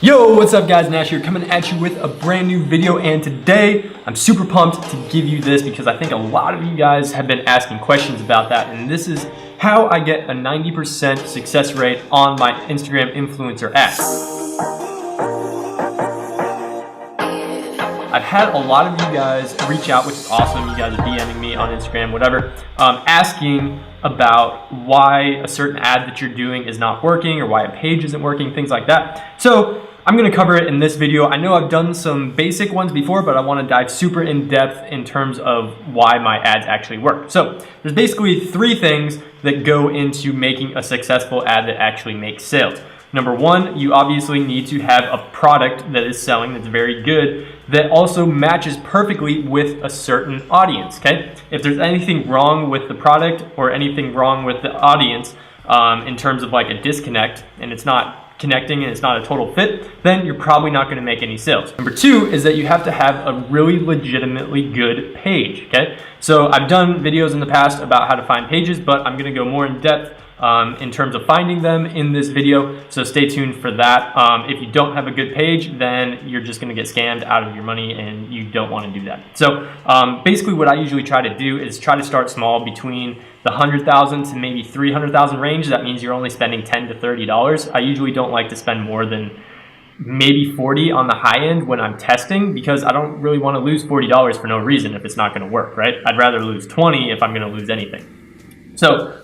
Yo, what's up guys, Nash here coming at you with a brand new video, and today I'm super pumped to give you this because I think a lot of you guys have been asking questions about that, and this is how I get a 90% success rate on my Instagram influencer ads. I've had a lot of you guys reach out, which is awesome. You guys are DMing me on Instagram, whatever, asking about why a certain ad that you're doing is not working or why a page isn't working, things like that. So I'm gonna cover it in this video. I know I've done some basic ones before, but I wanna dive super in depth in terms of why my ads actually work. So there's basically three things that go into making a successful ad that actually makes sales. Number one, you obviously need to have a product that is selling that's very good, that also matches perfectly with a certain audience, okay? If there's anything wrong with the product or anything wrong with the audience in terms of like a disconnect, and it's not connecting and it's not a total fit, then you're probably not gonna make any sales. Number two is that you have to have a really legitimately good page, okay? So I've done videos in the past about how to find pages, but I'm gonna go more in depth in terms of finding them in this video, so stay tuned for that. If you don't have a good page, then you're just gonna get scammed out of your money, and you don't wanna do that. So basically what I usually try to do is try to start small between the 100,000 to maybe 300,000 range. That means you're only spending $10 to $30. I usually don't like to spend more than maybe 40 on the high end when I'm testing, because I don't really wanna lose $40 for no reason if it's not gonna work, right? I'd rather lose 20 if I'm gonna lose anything. So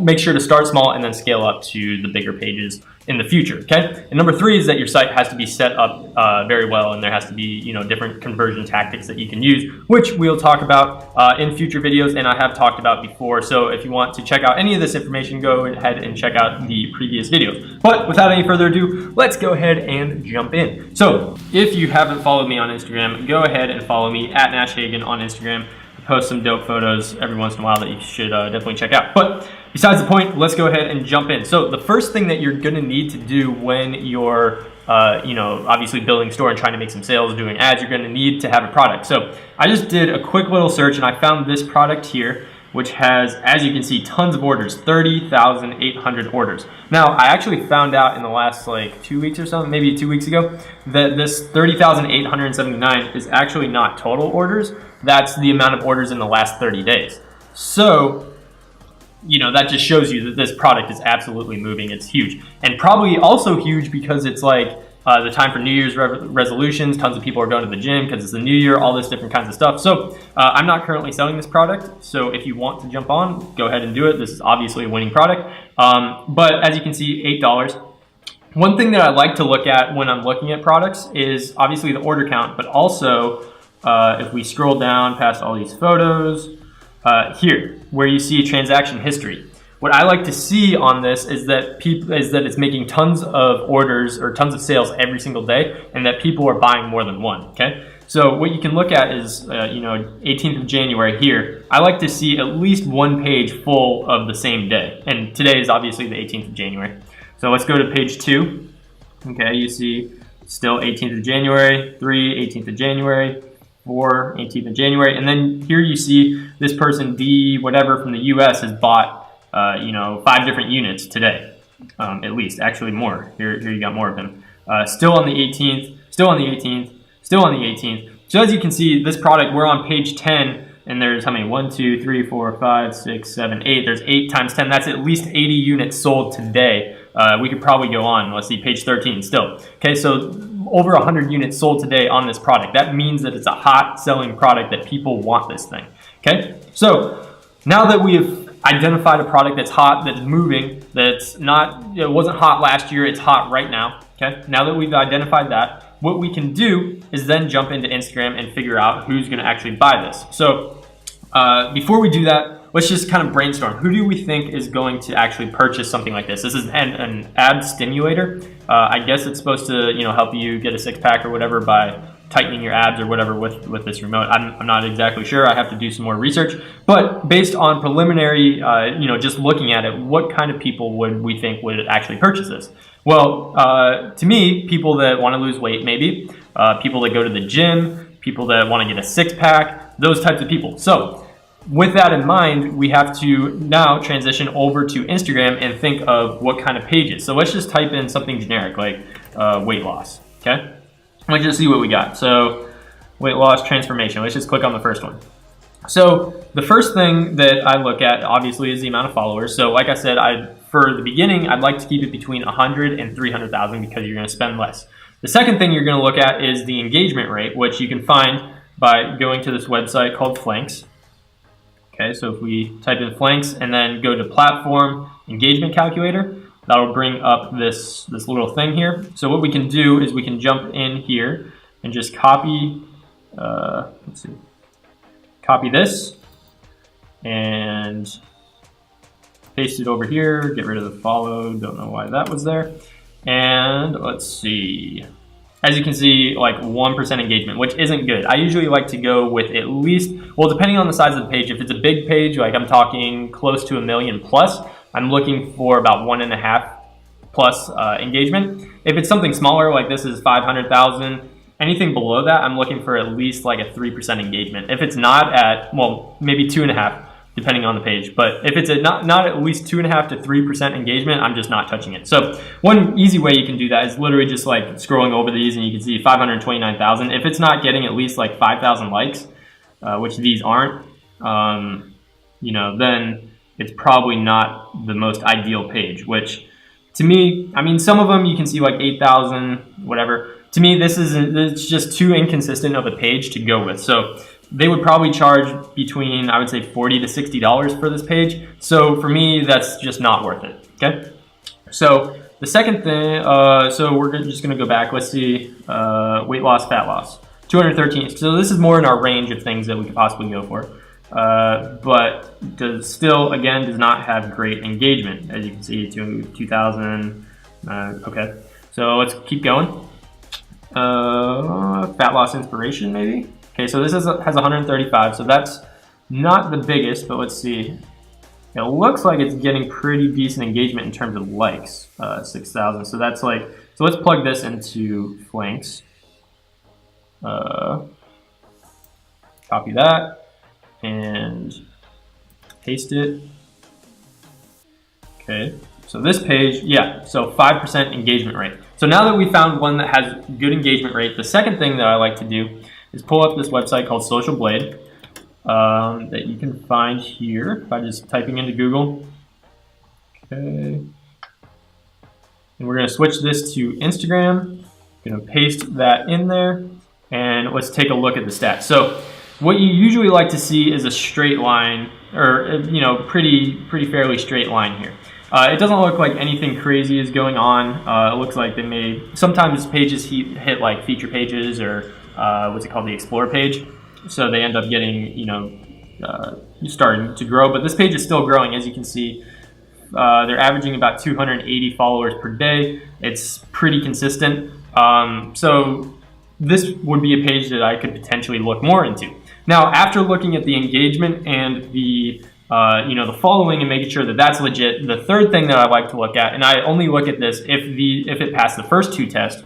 make sure to start small and then scale up to the bigger pages in the future, okay? And number three is that your site has to be set up very well, and there has to be, different conversion tactics that you can use, which we'll talk about in future videos, and I have talked about before. So if you want to check out any of this information, go ahead and check out the previous videos. But without any further ado, let's go ahead and jump in. So if you haven't followed me on Instagram, go ahead and follow me at Nash Hagen on Instagram. Post some dope photos every once in a while that you should definitely check out. But besides the point, let's go ahead and jump in. So the first thing that you're gonna need to do when you're obviously building a store and trying to make some sales, doing ads, you're gonna need to have a product. So I just did a quick little search and I found this product here, which has, as you can see, tons of orders, 30,800 orders. Now, I actually found out in the last like 2 weeks or something, maybe 2 weeks ago, that this 30,879 is actually not total orders. That's the amount of orders in the last 30 days. So, that just shows you that this product is absolutely moving. It's huge. And probably also huge because it's like the time for New Year's resolutions. Tons of people are going to the gym because it's the new year, all this different kinds of stuff. So I'm not currently selling this product. So if you want to jump on, go ahead and do it. This is obviously a winning product. But as you can see, $8. One thing that I like to look at when I'm looking at products is obviously the order count, but also if we scroll down past all these photos, here, where you see transaction history. What I like to see on this is that it's making tons of orders or tons of sales every single day, and that people are buying more than one, okay? So what you can look at is, 18th of January here. I like to see at least one page full of the same day, and today is obviously the 18th of January. So let's go to page 2. Okay, you see still 18th of January, 3, 18th of January, 4, 18th of January, and then here you see this person, D whatever from the US, has bought 5 different units today, at least, actually more. Here you got more of them. Still on the 18th, still on the 18th, still on the 18th. So as you can see, this product, we're on page 10, and there's how many? 1, 2, 3, 4, 5, 6, 7, 8. There's 8 times 10. That's at least 80 units sold today. We could probably go on. Let's see, page 13 still. Okay, so over 100 units sold today on this product. That means that it's a hot selling product, that people want this thing. Okay, so now that we have identified a product that's hot, that's moving, that's not, it wasn't hot last year, it's hot right now, okay? Now that we've identified that, what we can do is then jump into Instagram and figure out who's gonna actually buy this. So before we do that, let's just kind of brainstorm. Who do we think is going to actually purchase something like this? This is an ab stimulator. I guess it's supposed to, help you get a six-pack or whatever by tightening your abs or whatever with this remote. I'm not exactly sure. I have to do some more research. But based on preliminary, just looking at it, what kind of people would we think would actually purchase this? Well, to me, people that want to lose weight, maybe. People that go to the gym, people that want to get a six-pack, those types of people. So with that in mind, we have to now transition over to Instagram and think of what kind of pages. So let's just type in something generic like weight loss. Okay, let's just see what we got. So weight loss transformation. Let's just click on the first one. So the first thing that I look at obviously is the amount of followers. So like I said, for the beginning, I'd like to keep it between 100 and 300,000 because you're going to spend less. The second thing you're going to look at is the engagement rate, which you can find by going to this website called Flanks. Okay, so if we type in Flanks and then go to Platform Engagement Calculator, that'll bring up this little thing here. So what we can do is we can jump in here and just copy, copy this and paste it over here, get rid of the follow, don't know why that was there. And let's see, as you can see, like 1% engagement, which isn't good. I usually like to go with at least, well, depending on the size of the page, if it's a big page, like I'm talking close to 1 million plus, I'm looking for about 1.5 plus engagement. If it's something smaller, like this is 500,000, anything below that, I'm looking for at least like a 3% engagement. If it's not at, well, maybe 2.5, depending on the page. But if it's not at least 2.5 to 3% engagement, I'm just not touching it. So one easy way you can do that is literally just like scrolling over these and you can see 529,000. If it's not getting at least like 5,000 likes, which these aren't, you know, then it's probably not the most ideal page, which to me, I mean, some of them you can see like 8,000, whatever. To me, it's just too inconsistent of a page to go with. So they would probably charge between, I would say, $40 to $60 for this page. So for me, that's just not worth it, okay? So the second thing, so we're just gonna go back. Let's see, weight loss, fat loss, 213. So this is more in our range of things that we could possibly go for. But does not have great engagement. As you can see, 2,000, okay. So let's keep going. Fat loss inspiration, maybe? Okay, so this has 135, so that's not the biggest, but let's see. It looks like it's getting pretty decent engagement in terms of likes, 6,000. So that's like, so let's plug this into Flanks. Copy that and paste it. Okay, so this page, yeah, so 5% engagement rate. So now that we found one that has good engagement rate, the second thing that I like to do is pull up this website called Social Blade that you can find here by just typing into Google. Okay. And we're going to switch this to Instagram. Going to paste that in there. And let's take a look at the stats. So what you usually like to see is a straight line, or pretty fairly straight line here. It doesn't look like anything crazy is going on. It looks like they may, sometimes pages hit like feature pages or what's it called, the Explore page. So they end up getting, starting to grow. But this page is still growing, as you can see. They're averaging about 280 followers per day. It's pretty consistent. So this would be a page that I could potentially look more into. Now, after looking at the engagement and the the following and making sure that that's legit, the third thing that I like to look at, and I only look at this if it passed the first two tests,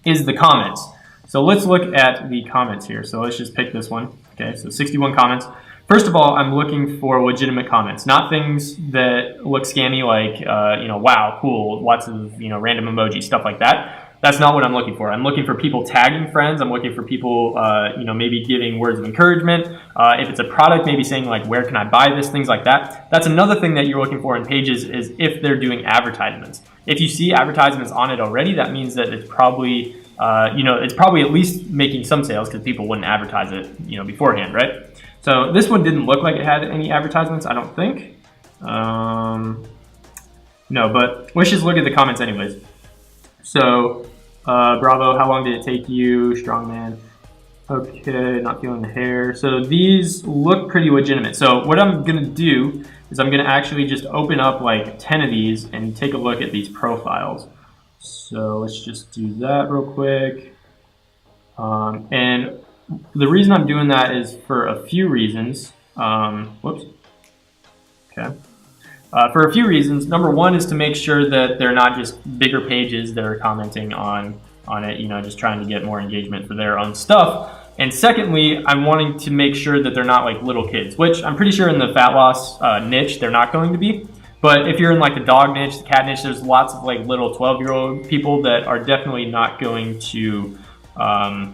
is the comments. So let's look at the comments here. So let's just pick this one. Okay, so 61 comments. First of all, I'm looking for legitimate comments, not things that look scammy like, wow, cool, lots of, random emojis, stuff like that. That's not what I'm looking for. I'm looking for people tagging friends. I'm looking for people, maybe giving words of encouragement. If it's a product, maybe saying like, where can I buy this, things like that. That's another thing that you're looking for in pages is if they're doing advertisements. If you see advertisements on it already, that means that it's probably, it's probably at least making some sales because people wouldn't advertise it, beforehand, right? So this one didn't look like it had any advertisements, I don't think. No, but let's just look at the comments anyways. So, bravo, how long did it take you? Strongman. Okay, not feeling the hair. So these look pretty legitimate. So what I'm gonna do is I'm gonna actually just open up like 10 of these and take a look at these profiles. So let's just do that real quick. And the reason I'm doing that is for a few reasons. Whoops. Okay. For a few reasons. Number one is to make sure that they're not just bigger pages that are commenting on it, just trying to get more engagement for their own stuff. And secondly, I'm wanting to make sure that they're not like little kids, which I'm pretty sure in the fat loss niche, they're not going to be. But if you're in like the dog niche, the cat niche, there's lots of like little 12-year-old people that are definitely not going to, oh,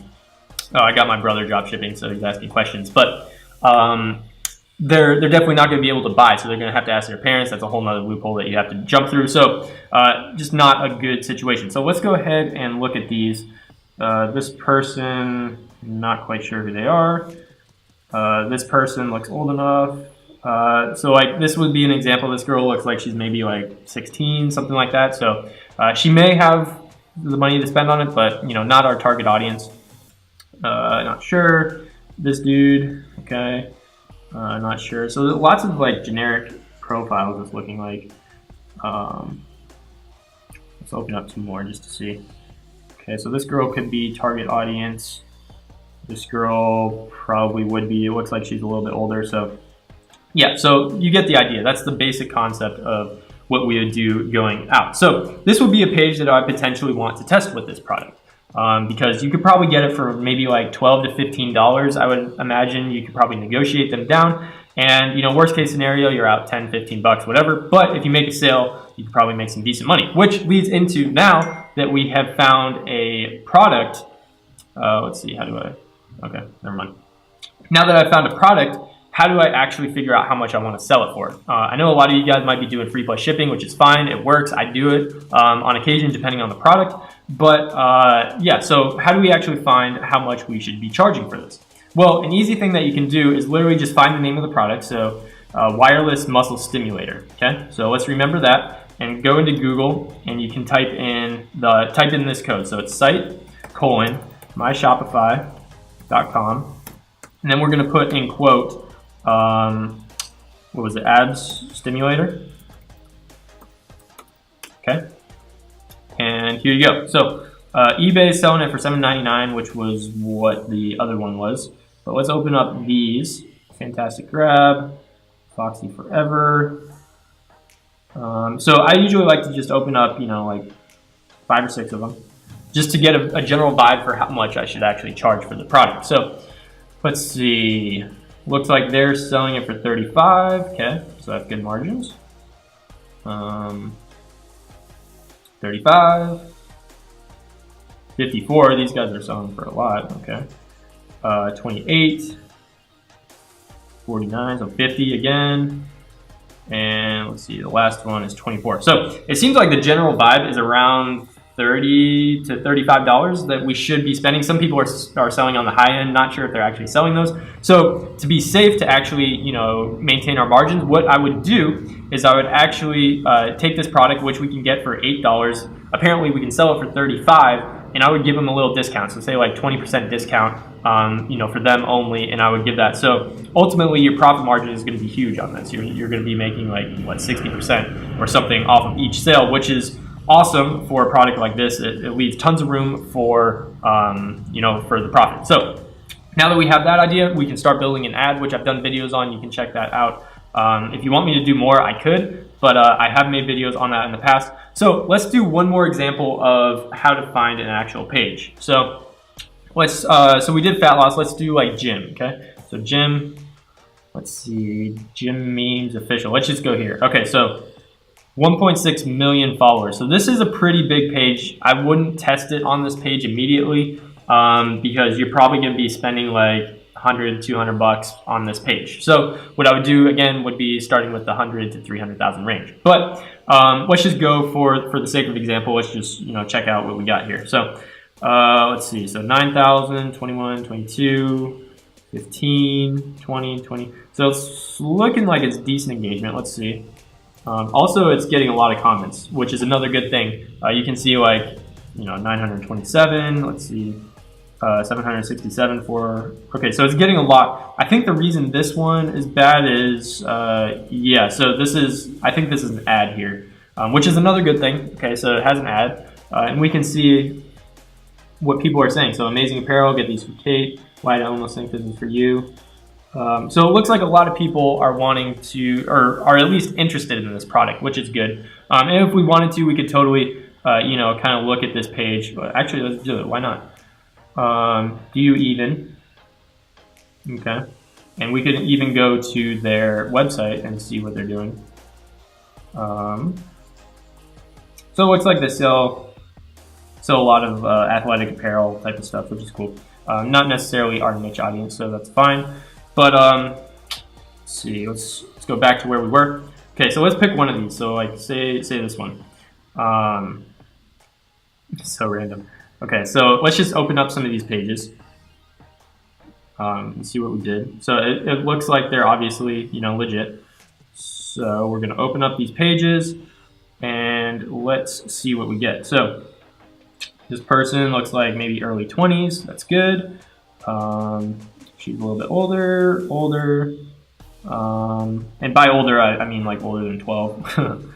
I got my brother drop shipping, so he's asking questions, but they're definitely not going to be able to buy, so they're going to have to ask their parents. That's a whole nother loophole that you have to jump through. So just not a good situation. So let's go ahead and look at these. This person, not quite sure who they are. This person looks old enough. So like this would be an example. This girl looks like she's maybe like 16, something like that. So she may have the money to spend on it, but not our target audience. Not sure. This dude, okay. Not sure. So there's lots of like generic profiles it's looking like. Let's open up 2 more just to see. Okay, so this girl could be target audience. This girl probably would be. It looks like she's a little bit older. So yeah, so you get the idea. That's the basic concept of what we would do going out. So this would be a page that I potentially want to test with this product. Because you could probably get it for maybe like $12 to $15. I would imagine you could probably negotiate them down. And worst case scenario, you're out 10, 15 bucks, whatever. But if you make a sale, you could probably make some decent money, which leads into now that we have found a product. Let's see, okay, never mind. Now that I've found a product, how do I actually figure out how much I want to sell it for? I know a lot of you guys might be doing free plus shipping, which is fine. It works. I do it on occasion, depending on the product. But yeah, so how do we actually find how much we should be charging for this? Well, an easy thing that you can do is literally just find the name of the product. So wireless muscle stimulator. Okay, so let's remember that and go into Google and you can type in this code. So it's site:/myshopify.com, and then we're going to put in quote. What was it? Abs stimulator. Okay. And here you go. So eBay is selling it for $7.99, which was what the other one was. But let's open up these. Fantastic Grab, Foxy Forever. So I usually like to just open up, like 5 or 6 of them, just to get a general vibe for how much I should actually charge for the product. So let's see. Looks like they're selling it for $35. Okay, so that's good margins. 35, 54. These guys are selling for a lot. Okay, 28, 49. So 50 again. And let's see, the last one is 24. So it seems like the general vibe is around $30 to $35 that we should be spending. Some people are selling on the high end, not sure if they're actually selling those. So to be safe to actually, maintain our margins, what I would do is I would actually take this product, which we can get for $8. Apparently we can sell it for $35, and I would give them a little discount. So say like 20% discount, for them only, and I would give that. So ultimately your profit margin is going to be huge on this. You're going to be making like 60% or something off of each sale, which is awesome for a product like this. It leaves tons of room for for the profit. So now that we have that idea, we can start building an ad, which I've done videos on. You can check that out. If you want me to do more, I could, but I have made videos on that in the past. So let's do one more example of how to find an actual page. So let's so we did fat loss. Let's do like gym. Okay, so gym. Let's see, gym memes official. Let's just go here. Okay, so 1.6 million followers. So this is a pretty big page. I wouldn't test it on this page immediately because you're probably going to be spending like 100, 200 bucks on this page. So what I would do again would be starting with the 100 to 300,000 range. But let's just go for the sake of example. Let's just check out what we got here. So let's see. So 9,000, 21, 22, 15, 20, 20. So it's looking like it's decent engagement. Let's see. Also, it's getting a lot of comments, which is another good thing. You can see like, 927, let's see, 767 for, okay, so it's getting a lot. I think the reason this one is bad is, yeah, so I think this is an ad here, which is another good thing. Okay, so it has an ad, and we can see what people are saying. So amazing apparel, get these from Kate. Why I almost think this is for you. So it looks like a lot of people are wanting to, or are at least interested in this product, which is good. And if we wanted to, we could totally, kind of look at this page. But actually, let's do it. Why not? Do you even? Okay. And we could even go to their website and see what they're doing. So it looks like they sell a lot of athletic apparel type of stuff, which is cool. Not necessarily our niche audience, so that's fine. But let's see, let's go back to where we were. Okay, so let's pick one of these. So like say this one. So random. Okay, so let's just open up some of these pages. And see what we did. So it looks like they're obviously, you know, legit. So we're gonna open up these pages and let's see what we get. So this person looks like maybe early 20s. That's good. She's a little bit older. And by older, I mean like older than 12.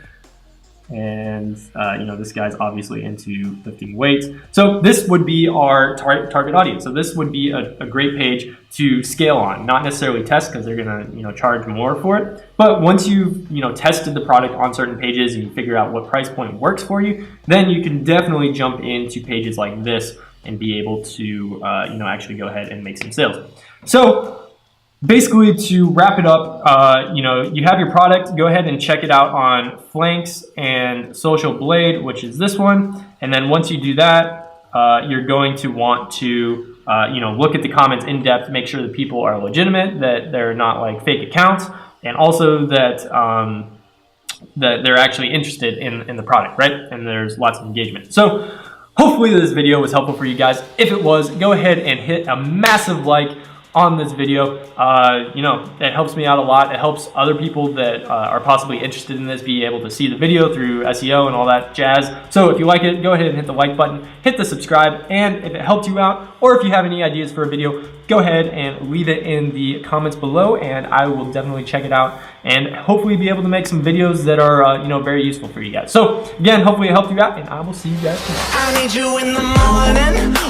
And you know, this guy's obviously into lifting weights. So this would be our target audience. So this would be a great page to scale on, not necessarily test because they're gonna, you know, charge more for it. But once you've, you know, tested the product on certain pages and you figure out what price point works for you, then you can definitely jump into pages like this and be able to, you know, actually go ahead and make some sales. So basically, to wrap it up, you know, you have your product. Go ahead and check it out on Flanks and Social Blade, which is this one. And then once you do that, you're going to want to, you know, look at the comments in depth, make sure that people are legitimate, that they're not like fake accounts, and also that that they're actually interested in the product, right? And there's lots of engagement. So hopefully this video was helpful for you guys. If it was, go ahead and hit a massive like on this video. You know, it helps me out a lot. It helps other people that are possibly interested in this be able to see the video through SEO and all that jazz. So if you like it, go ahead and hit the like button, hit the subscribe, and if it helped you out, or if you have any ideas for a video, go ahead and leave it in the comments below, and I will definitely check it out and hopefully be able to make some videos that are, you know, very useful for you guys. So again, hopefully it helped you out, and I will see you guys tomorrow. I need you in the morning.